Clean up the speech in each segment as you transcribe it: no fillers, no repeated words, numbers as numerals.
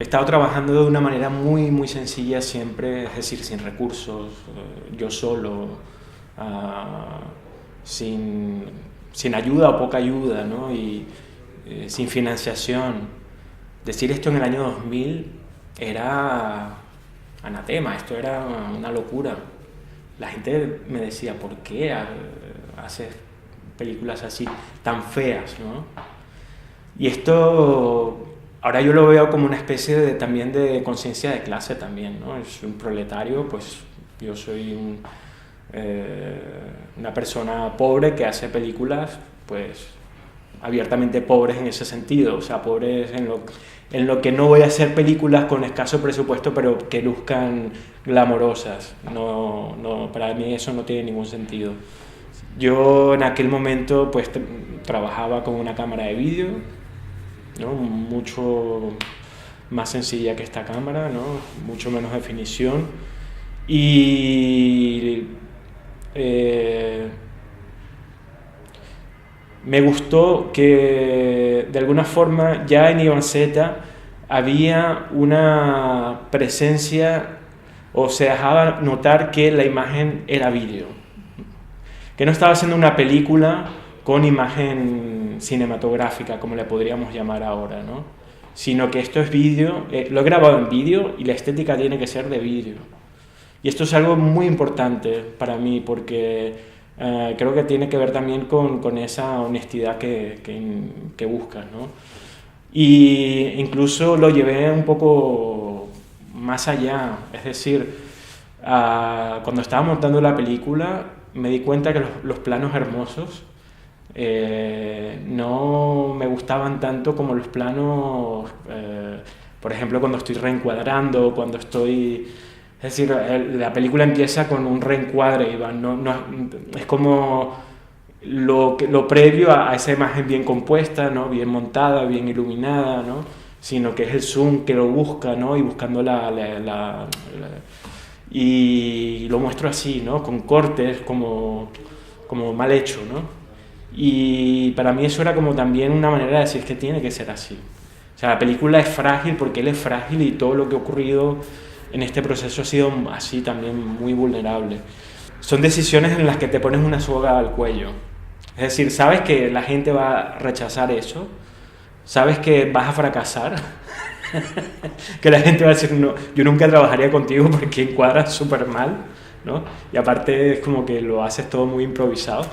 He estado trabajando de una manera muy sencilla siempre, es decir, sin recursos, yo solo, ah, sin, sin ayuda o poca ayuda, ¿no? Y sin financiación. Decir esto en el año 2000 era anatema, esto era una locura. La gente me decía, ¿por qué haces películas así tan feas, ¿no? Y esto ahora yo lo veo como una especie también de conciencia de clase también, ¿no? Es un proletario, pues yo soy eh, una persona pobre que hace películas, pues abiertamente pobres en ese sentido, o sea, pobres en lo que no voy a hacer películas con escaso presupuesto, pero que luzcan glamorosas. No, para mí eso no tiene ningún sentido. Yo en aquel momento pues trabajaba con una cámara de vídeo, ¿no? Mucho más sencilla que esta cámara, ¿no? Mucho menos definición y eh, me gustó que de alguna forma ya en Iván Z había una presencia o se dejaba notar que la imagen era vídeo, que no estaba haciendo una película con imagen cinematográfica, como le podríamos llamar ahora, ¿no? Sino que esto es vídeo, lo he grabado en vídeo y la estética tiene que ser de vídeo. Y esto es algo muy importante para mí porque creo que tiene que ver también con esa honestidad que buscas, ¿no? Y incluso lo llevé un poco más allá, es decir, cuando estaba montando la película me di cuenta que los planos hermosos no me gustaban tanto como los planos, por ejemplo, cuando estoy reencuadrando, cuando estoy... Es decir, la película empieza con un reencuadre, Iván, es como lo previo a esa imagen bien compuesta, ¿no? Bien montada, bien iluminada, ¿no? Sino que es el zoom que lo busca, ¿no? Y buscando y lo muestro así, ¿no? Con cortes como mal hecho, ¿no? Y para mí eso era como también una manera de decir que tiene que ser así. O sea, la película es frágil porque él es frágil y todo lo que ha ocurrido en este proceso ha sido así también muy vulnerable. Son decisiones en las que te pones una soga al cuello. Es decir, sabes que la gente va a rechazar eso, sabes que vas a fracasar, que la gente va a decir, no, yo nunca trabajaría contigo porque encuadras súper mal, ¿no? Y aparte es como que lo haces todo muy improvisado.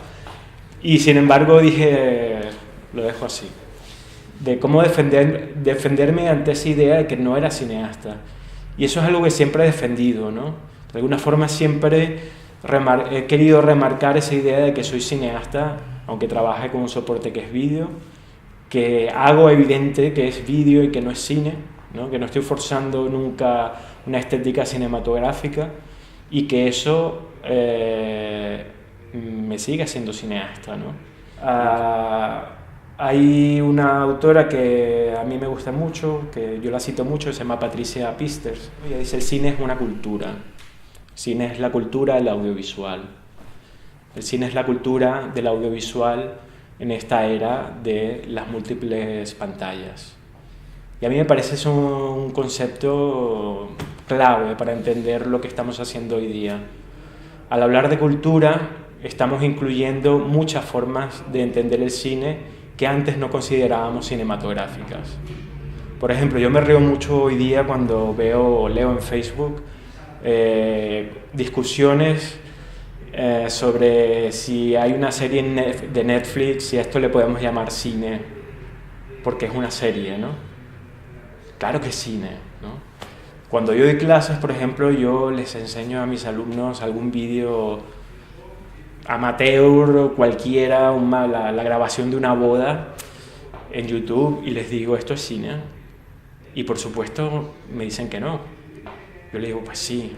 Y sin embargo dije, lo dejo así, de cómo defenderme ante esa idea de que no era cineasta. Y eso es algo que siempre he defendido, ¿no? De alguna forma siempre he querido remarcar esa idea de que soy cineasta, aunque trabaje con un soporte que es vídeo, que hago evidente que es vídeo y que no es cine, ¿no? Que no estoy forzando nunca una estética cinematográfica y que eso me sigue siendo cineasta, ¿no? Hay una autora que a mí me gusta mucho, que yo la cito mucho, se llama Patricia Pisters. Ella dice, el cine es una cultura. El cine es la cultura del audiovisual. El cine es la cultura del audiovisual en esta era de las múltiples pantallas. Y a mí me parece eso un concepto clave para entender lo que estamos haciendo hoy día. Al hablar de cultura, estamos incluyendo muchas formas de entender el cine que antes no considerábamos cinematográficas. Por ejemplo, yo me río mucho hoy día cuando veo o leo en Facebook discusiones sobre si hay una serie de Netflix, si a esto le podemos llamar cine, porque es una serie, ¿no? Claro que es cine, ¿no? Cuando yo doy clases, por ejemplo, yo les enseño a mis alumnos algún vídeo amateur, cualquiera, la grabación de una boda en YouTube y les digo, ¿esto es cine? Y por supuesto me dicen que no. Yo les digo, pues sí.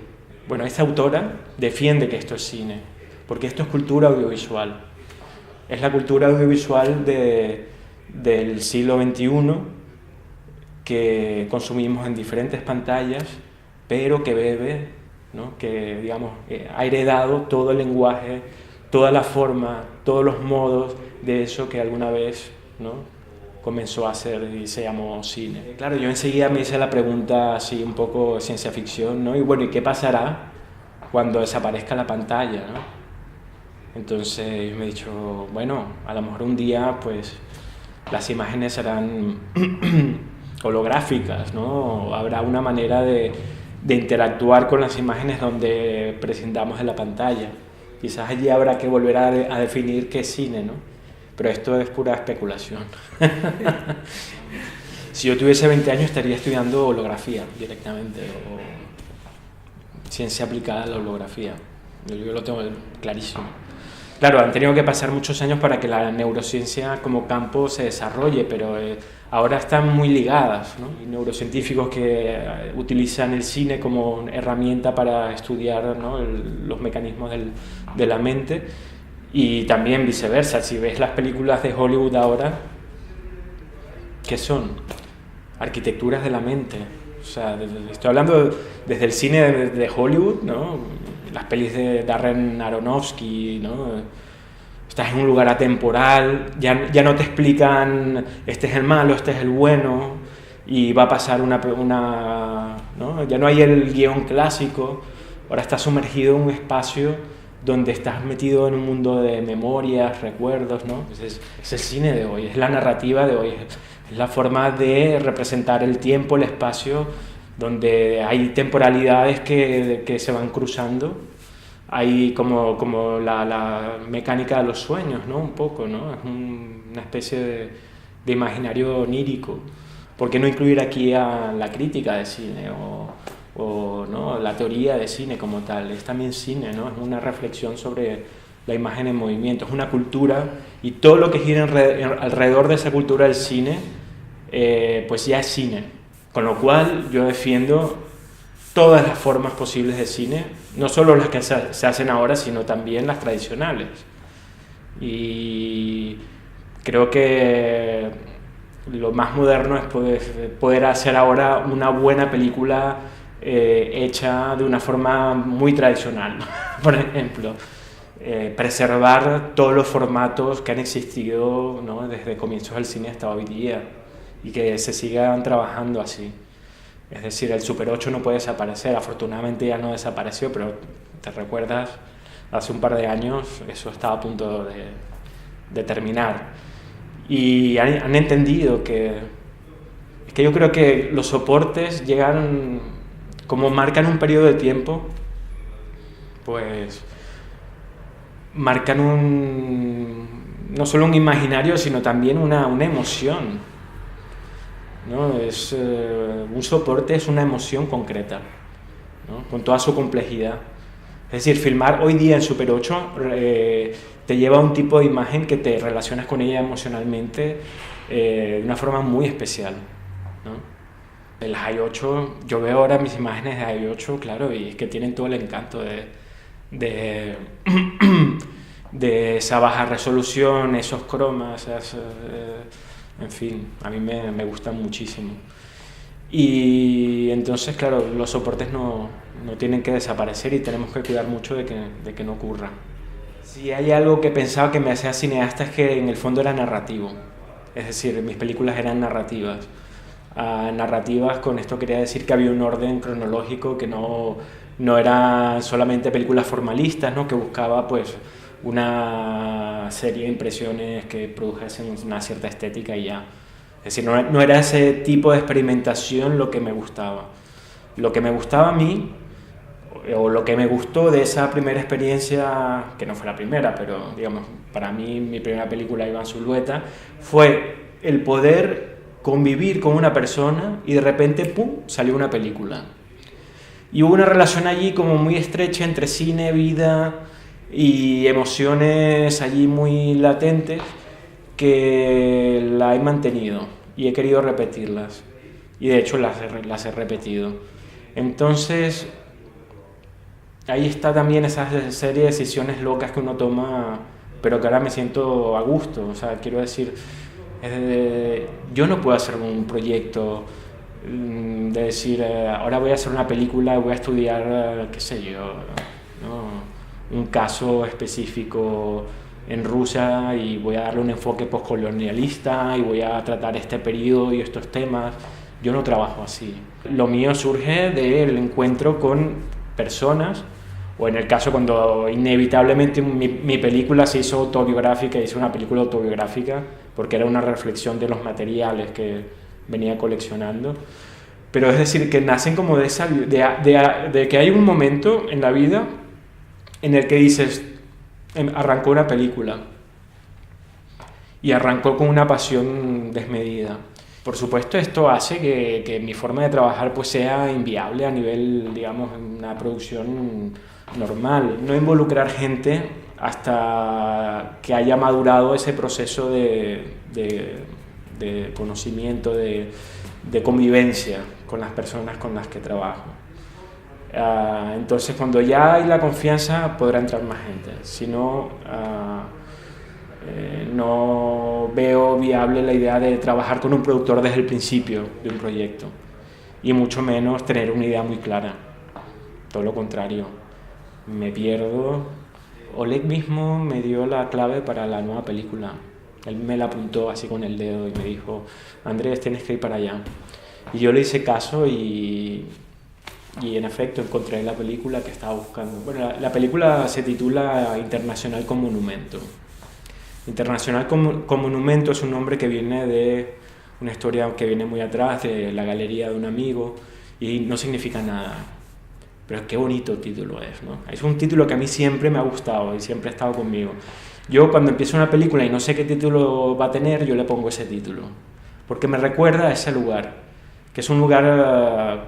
Bueno, esta autora defiende que esto es cine, porque esto es cultura audiovisual. Es la cultura audiovisual del siglo XXI que consumimos en diferentes pantallas, pero que bebe, ¿no? Que digamos, ha heredado todo el lenguaje, toda la forma, todos los modos de eso que alguna vez, ¿no? comenzó a hacer y se llamó cine. Claro, yo enseguida me hice la pregunta así un poco ciencia ficción, ¿no? Y bueno, ¿y qué pasará cuando desaparezca la pantalla, ¿no? Entonces me he dicho, bueno, a lo mejor un día pues las imágenes serán holográficas, ¿no? Habrá una manera de interactuar con las imágenes donde prescindamos de la pantalla. Quizás allí habrá que volver a definir qué es cine, ¿no? Pero esto es pura especulación. Si yo tuviese 20 años estaría estudiando holografía directamente, o ciencia aplicada a la holografía. Yo lo tengo clarísimo. Claro, han tenido que pasar muchos años para que la neurociencia como campo se desarrolle, pero ahora están muy ligadas, ¿no? Hay neurocientíficos que utilizan el cine como herramienta para estudiar, ¿no?, los mecanismos de la mente, y también viceversa. Si ves las películas de Hollywood ahora, ¿qué son? Arquitecturas de la mente. O sea, estoy hablando desde el cine de Hollywood, ¿no? Las pelis de Darren Aronofsky, ¿no? Estás en un lugar atemporal, ya no te explican este es el malo, este es el bueno, y va a pasar ¿no? Ya no hay el guión clásico, ahora estás sumergido en un espacio donde estás metido en un mundo de memorias, recuerdos, ¿no? Es el cine de hoy, es la narrativa de hoy, es la forma de representar el tiempo, el espacio, donde hay temporalidades que se van cruzando. Hay como la mecánica de los sueños, ¿no? Un poco, ¿no? Es una especie de imaginario onírico. ¿Por qué no incluir aquí a la crítica de cine o ¿no?, la teoría de cine como tal? Es también cine, ¿no? Es una reflexión sobre la imagen en movimiento, es una cultura, y todo lo que gira alrededor de esa cultura del cine, pues ya es cine. Con lo cual yo defiendo todas las formas posibles de cine, no solo las que se hacen ahora, sino también las tradicionales. Y creo que lo más moderno es poder hacer ahora una buena película hecha de una forma muy tradicional. Por ejemplo, preservar todos los formatos que han existido, ¿no?, desde comienzos del cine hasta hoy día, y que se sigan trabajando así. Es decir, el Super 8 no puede desaparecer, afortunadamente ya no desapareció, pero te recuerdas, hace un par de años eso estaba a punto de terminar. Y han entendido que yo creo que los soportes llegan, como marcan un periodo de tiempo, pues marcan no solo un imaginario, sino también una emoción, ¿no? Un soporte es una emoción concreta, ¿no?, con toda su complejidad. Es decir, filmar hoy día en Super 8 te lleva a un tipo de imagen que te relacionas con ella emocionalmente de una forma muy especial, ¿no? El High 8, yo veo ahora mis imágenes de High 8, claro, y es que tienen todo el encanto de esa baja resolución, esos cromas, en fin, a mí me gustan muchísimo. Y entonces, claro, los soportes no tienen que desaparecer y tenemos que cuidar mucho de que no ocurra. Si hay algo que pensaba que me hacía cineasta es que en el fondo era narrativo. Es decir, mis películas eran narrativas. Narrativas, con esto quería decir que había un orden cronológico, que no eran solamente películas formalistas, ¿no?, que buscaba pues una serie de impresiones que produjesen una cierta estética y ya. Es decir, no era ese tipo de experimentación lo que me gustaba. Lo que me gustaba a mí, o lo que me gustó de esa primera experiencia, que no fue la primera, pero digamos, para mí mi primera película, Iván Zulueta, fue el poder convivir con una persona y de repente, ¡pum!, salió una película. Y hubo una relación allí como muy estrecha entre cine, vida y emociones allí muy latentes, que la he mantenido y he querido repetirlas, y de hecho las he repetido. Entonces ahí está también esa serie de decisiones locas que uno toma, pero que ahora me siento a gusto. O sea, quiero decir, yo no puedo hacer un proyecto de decir ahora voy a hacer una película, voy a estudiar qué sé yo, ¿no?, un caso específico en Rusia y voy a darle un enfoque postcolonialista y voy a tratar este periodo y estos temas. Yo no trabajo así. Lo mío surge del encuentro con personas, o en el caso cuando inevitablemente mi película se hizo autobiográfica, hice una película autobiográfica porque era una reflexión de los materiales que venía coleccionando. Pero es decir, que nacen como de que hay un momento en la vida en el que dices, arrancó una película y arrancó con una pasión desmedida. Por supuesto, esto hace que mi forma de trabajar pues sea inviable a nivel, digamos, una producción normal. No involucrar gente hasta que haya madurado ese proceso de conocimiento, de convivencia con las personas con las que trabajo. Entonces, cuando ya hay la confianza, podrá entrar más gente. Si no, no veo viable la idea de trabajar con un productor desde el principio de un proyecto, y mucho menos tener una idea muy clara. Todo lo contrario, me pierdo. Oleg mismo me dio la clave para la nueva película. Él me la apuntó así con el dedo y me dijo, Andrés, tienes que ir para allá. Y yo le hice caso y en efecto encontré la película que estaba buscando. Bueno, la película se titula Internacional con Monumento. Internacional con Monumento es un nombre que viene de una historia que viene muy atrás, de la galería de un amigo, y no significa nada. Pero qué bonito título es, ¿no? Es un título que a mí siempre me ha gustado y siempre ha estado conmigo. Yo cuando empiezo una película y no sé qué título va a tener, yo le pongo ese título, porque me recuerda a ese lugar, que es un lugar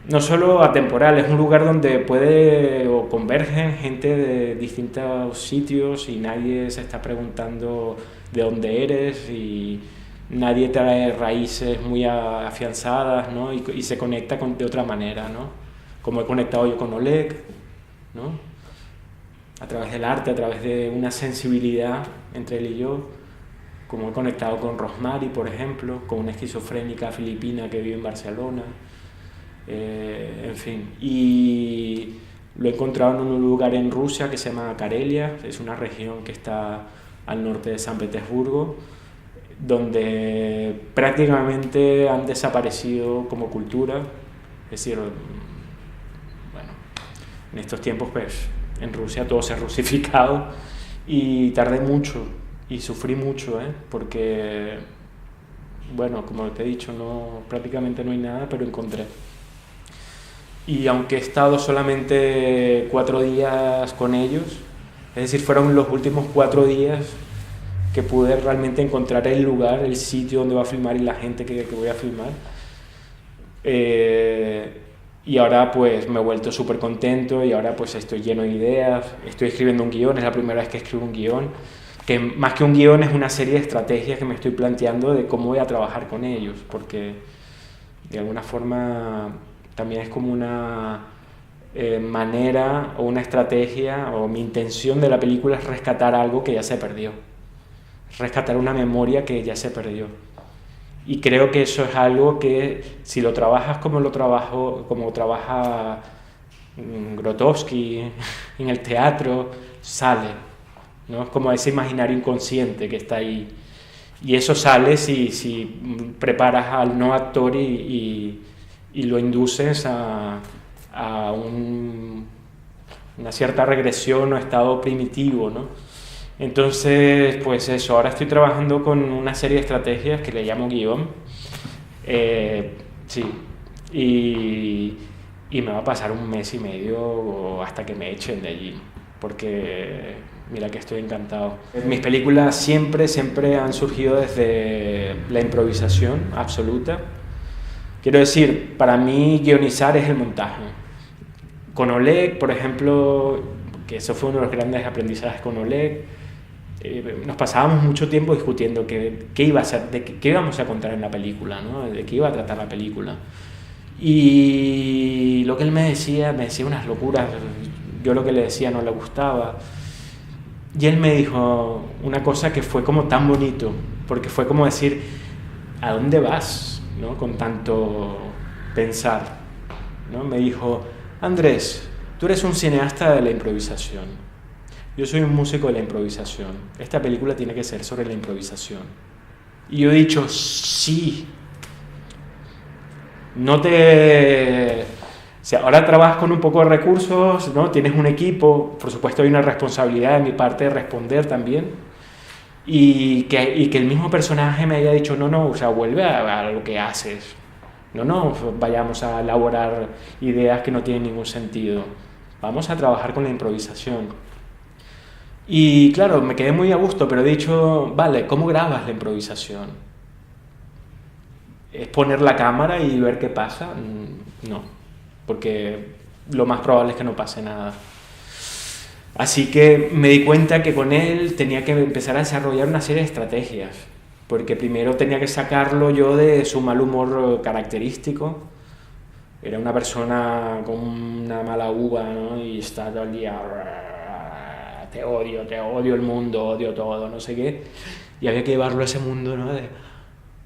no solo atemporal, es un lugar donde puede o convergen gente de distintos sitios y nadie se está preguntando de dónde eres y nadie trae raíces muy afianzadas, ¿no? Y se conecta de otra manera, ¿no? Como he conectado yo con Oleg, ¿no? A través del arte, a través de una sensibilidad entre él y yo, como he conectado con Rosmary, por ejemplo, con una esquizofrénica filipina que vive en Barcelona, en fin. Y lo he encontrado en un lugar en Rusia que se llama Karelia, es una región que está al norte de San Petersburgo, donde prácticamente han desaparecido como cultura. Es decir, bueno, en estos tiempos pues en Rusia todo se ha rusificado y tardé mucho y sufrí mucho, porque, bueno, como te he dicho, prácticamente no hay nada, pero encontré. Y aunque he estado solamente 4 días con ellos, es decir, fueron los últimos 4 días que pude realmente encontrar el lugar, el sitio donde voy a filmar y la gente que voy a filmar. Y ahora pues me he vuelto súper contento y ahora pues estoy lleno de ideas, estoy escribiendo un guión, es la primera vez que escribo un guión, que más que un guión es una serie de estrategias que me estoy planteando de cómo voy a trabajar con ellos, porque de alguna forma también es como una manera o una estrategia, o mi intención de la película es rescatar algo que ya se perdió, rescatar una memoria que ya se perdió. Y creo que eso es algo que si lo trabajas como trabaja Grotowski en el teatro, sale, ¿no? Es como ese imaginario inconsciente que está ahí. Y eso sale si preparas al no actor y lo induces a una cierta regresión o estado primitivo, ¿no? Entonces, pues eso, ahora estoy trabajando con una serie de estrategias que le llamo guión. Sí, y me va a pasar 1 mes y medio hasta que me echen de allí, porque mira que estoy encantado. Mis películas siempre han surgido desde la improvisación absoluta. Quiero decir, para mí guionizar es el montaje. Con Oleg, por ejemplo, que eso fue uno de los grandes aprendizajes con Oleg, nos pasábamos mucho tiempo discutiendo qué iba a ser, qué íbamos a contar en la película, ¿no? De qué iba a tratar la película. Y lo que él me decía unas locuras, yo lo que le decía no le gustaba. Y él me dijo una cosa que fue como tan bonito, porque fue como decir, ¿a dónde vas, ¿no? Con tanto pensar, ¿no? Me dijo, Andrés, tú eres un cineasta de la improvisación. yo soy un músico de la improvisación, esta película tiene que ser sobre la improvisación. Y yo he dicho, sí, no te... O sea, ahora trabajas con un poco de recursos, ¿no? Tienes un equipo, por supuesto hay una responsabilidad de mi parte de responder también, y que el mismo personaje me haya dicho, no, no, o sea, vuelve a lo que haces, no vayamos a elaborar ideas que no tienen ningún sentido, vamos a trabajar con la improvisación. Y claro, me quedé muy a gusto, pero he dicho, vale, ¿cómo grabas la improvisación? ¿Es poner la cámara y ver qué pasa? No, porque lo más probable es que no pase nada. Así que me di cuenta que con él tenía que empezar a desarrollar una serie de estrategias, porque primero tenía que sacarlo yo de su mal humor característico. Era una persona con una mala uva, ¿no? Y está todo el día, te odio el mundo, odio todo, no sé qué. Y había que llevarlo a ese mundo, ¿no? De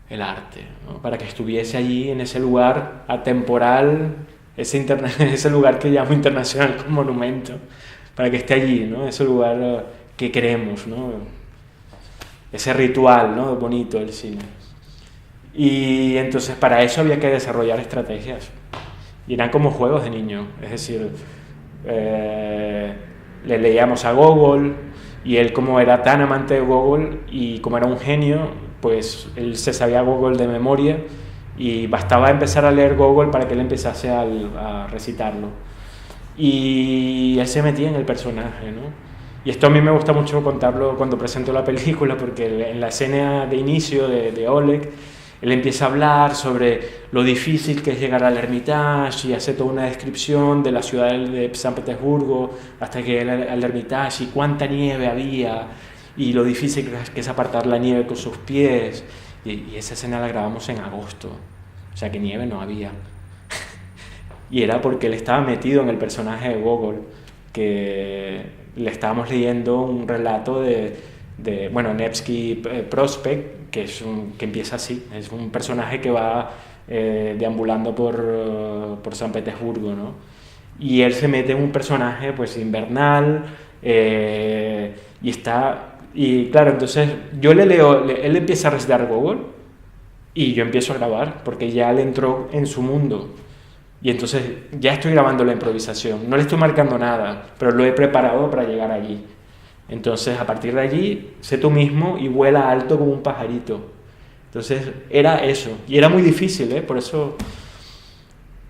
el arte, ¿no? Para que estuviese allí en ese lugar atemporal, ese lugar que llamo internacional como monumento, para que esté allí, ¿no? Ese lugar que queremos, ¿no? Ese ritual, ¿no? Bonito del cine. Y entonces para eso había que desarrollar estrategias. Y eran como juegos de niño, es decir, le leíamos a Gogol y él, como era tan amante de Gogol y como era un genio, pues él se sabía Gogol de memoria y bastaba empezar a leer Gogol para que él empezase a recitarlo. Y él se metía en el personaje, ¿no? Y esto a mí me gusta mucho contarlo cuando presento la película, porque en la escena de inicio de Oleg, él empieza a hablar sobre lo difícil que es llegar al Hermitage y hace toda una descripción de la ciudad de San Petersburgo hasta que al Hermitage y cuánta nieve había y lo difícil que es apartar la nieve con sus pies. Y esa escena la grabamos en agosto, o sea que nieve no había. Y era porque él estaba metido en el personaje de Gogol, que le estábamos leyendo un relato de bueno, Nevsky Prospect, que empieza así, es un personaje que va deambulando por San Petersburgo, ¿no? Y él se mete en un personaje pues invernal, y claro, entonces yo le leo, él empieza a recitar Gogol y yo empiezo a grabar, porque ya él entró en su mundo. Y entonces ya estoy grabando la improvisación, no le estoy marcando nada, pero lo he preparado para llegar allí. Entonces a partir de allí, sé tú mismo y vuela alto como un pajarito. Entonces era eso, y era muy difícil, ¿eh? Por eso,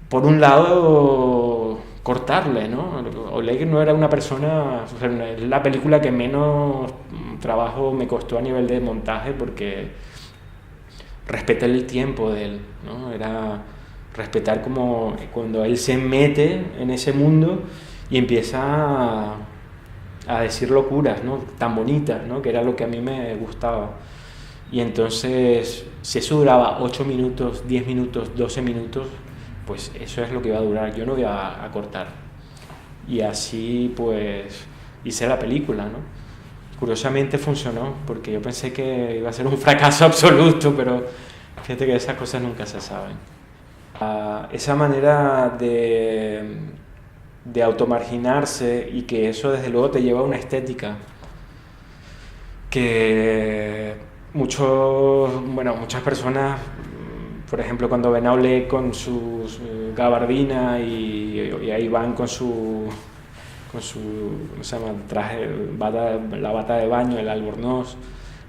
por un lado, cortarle, ¿no? Oleg no era una persona, o sea, es la película que menos trabajo me costó a nivel de montaje, porque respeté el tiempo de él, ¿no? Era respetar como cuando él se mete en ese mundo y empieza a decir locuras, ¿no? Tan bonitas, ¿no? Que era lo que a mí me gustaba. Y entonces, si eso duraba 8 minutos, 10 minutos, 12 minutos, pues eso es lo que iba a durar, yo no iba a cortar. Y así pues hice la película, ¿no? Curiosamente funcionó, porque yo pensé que iba a ser un fracaso absoluto, pero fíjate que esas cosas nunca se saben. Esa manera de automarginarse, y que eso desde luego te lleva a una estética que muchas personas, por ejemplo, cuando ven a Oleg con su gabardina y ahí van con su ¿cómo se llama? Traje, la bata de baño, el albornoz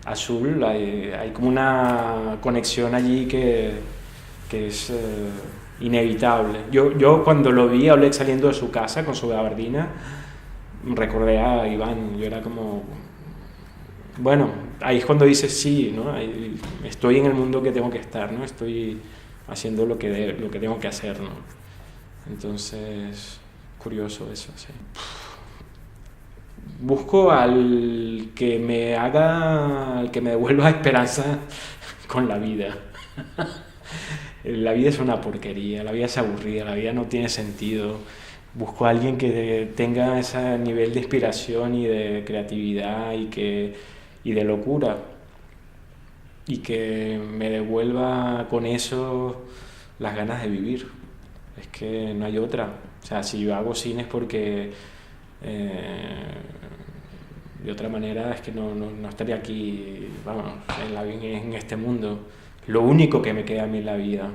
azul, hay como una conexión allí que es inevitable. Yo cuando lo vi a Oleg saliendo de su casa con su gabardina, recordé a Iván. Yo era como, bueno, ahí es cuando dices sí, ¿no? Estoy en el mundo que tengo que estar, ¿no? Estoy haciendo lo que tengo que hacer, ¿no? Entonces, curioso eso, sí. Busco al que me devuelva esperanza con la vida. La vida es una porquería, la vida es aburrida, la vida no tiene sentido. Busco a alguien que tenga ese nivel de inspiración y de creatividad y de locura, y que me devuelva con eso las ganas de vivir. Es que no hay otra. O sea, si yo hago cine es porque de otra manera es que no estaría aquí, vamos, en este mundo. Lo único que me queda a mí en la vida.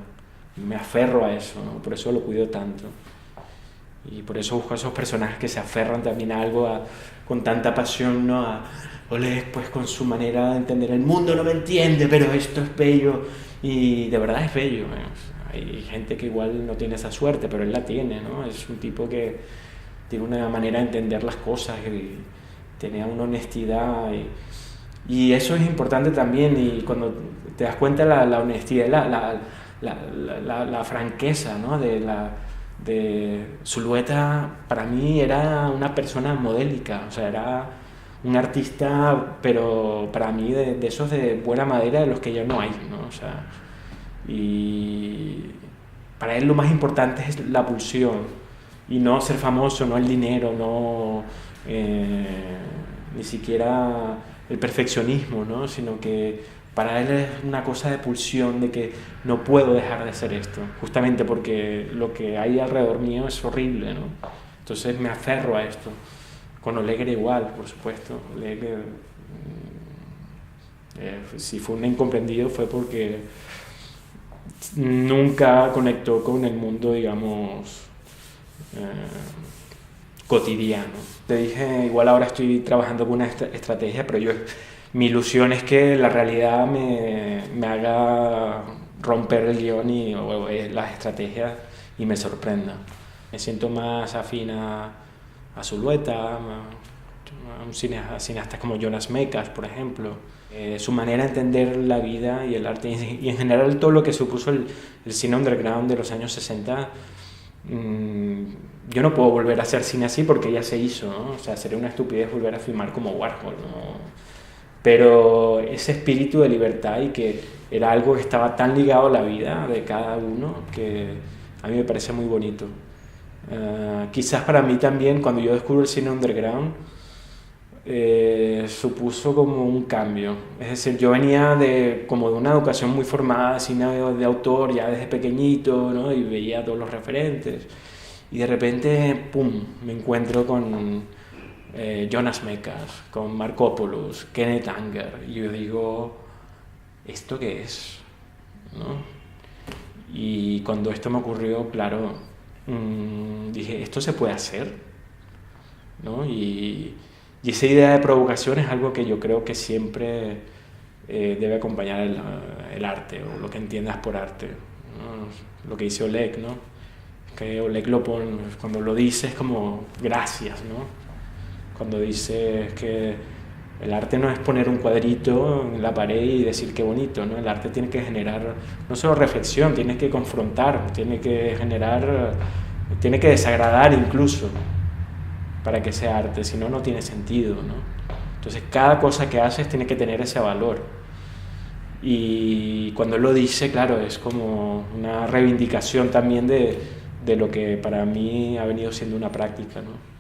Me aferro a eso, ¿no? Por eso lo cuido tanto. Y por eso busco a esos personajes que se aferran también a algo con tanta pasión, ¿no? Oleg, pues con su manera de entender el mundo no me entiende, pero esto es bello. Y de verdad es bello. Hay gente que igual no tiene esa suerte, pero él la tiene, ¿no? Es un tipo que tiene una manera de entender las cosas y tiene una honestidad. Y eso es importante también. Y cuando te das cuenta la honestidad, la franqueza, ¿no? De Zulueta, para mí era una persona modélica, o sea, era un artista, pero para mí de esos de buena madera, de los que ya no hay, ¿no? O sea, y para él lo más importante es la pulsión y no ser famoso, no el dinero, no ni siquiera el perfeccionismo, ¿no? Sino que para él es una cosa de pulsión, de que no puedo dejar de hacer esto, justamente porque lo que hay alrededor mío es horrible, ¿no? Entonces me aferro a esto. Con Oleg era igual, por supuesto. Oleg, si fue un incomprendido fue porque nunca conectó con el mundo, digamos, cotidiano. Te dije, igual ahora estoy trabajando con una estrategia, pero mi ilusión es que la realidad me haga romper el guión o las estrategias y me sorprenda. Me siento más afín a Zulueta, a un cineasta como Jonas Mekas, por ejemplo. Su manera de entender la vida y el arte y en general todo lo que supuso el cine underground de los años 60. Yo no puedo volver a hacer cine así porque ya se hizo, ¿no? O sea, sería una estupidez volver a filmar como Warhol, ¿no? Pero ese espíritu de libertad y que era algo que estaba tan ligado a la vida de cada uno que a mí me parece muy bonito. Quizás para mí también, cuando yo descubro el cine underground, supuso como un cambio. Es decir, yo venía como de una educación muy formada, cine de autor ya desde pequeñito, ¿no? Y veía todos los referentes. Y de repente, ¡pum!, me encuentro con Jonas Mekas, con Markopoulos, Kenneth Anger. Y yo digo, ¿esto qué es? ¿No? Y cuando esto me ocurrió, claro, dije, ¿esto se puede hacer? ¿No? Y esa idea de provocación es algo que yo creo que siempre debe acompañar el arte, o lo que entiendas por arte, ¿no? Lo que dice Oleg, ¿no? Que Oleg lo pone, cuando lo dice es como gracias, ¿no? Cuando dice que el arte no es poner un cuadrito en la pared y decir qué bonito, ¿no? El arte tiene que generar no solo reflexión, tiene que confrontar, tiene que generar, tiene que desagradar incluso para que sea arte, si no, no tiene sentido, ¿no? Entonces cada cosa que haces tiene que tener ese valor. Y cuando él lo dice, claro, es como una reivindicación también de lo que para mí ha venido siendo una práctica, ¿no?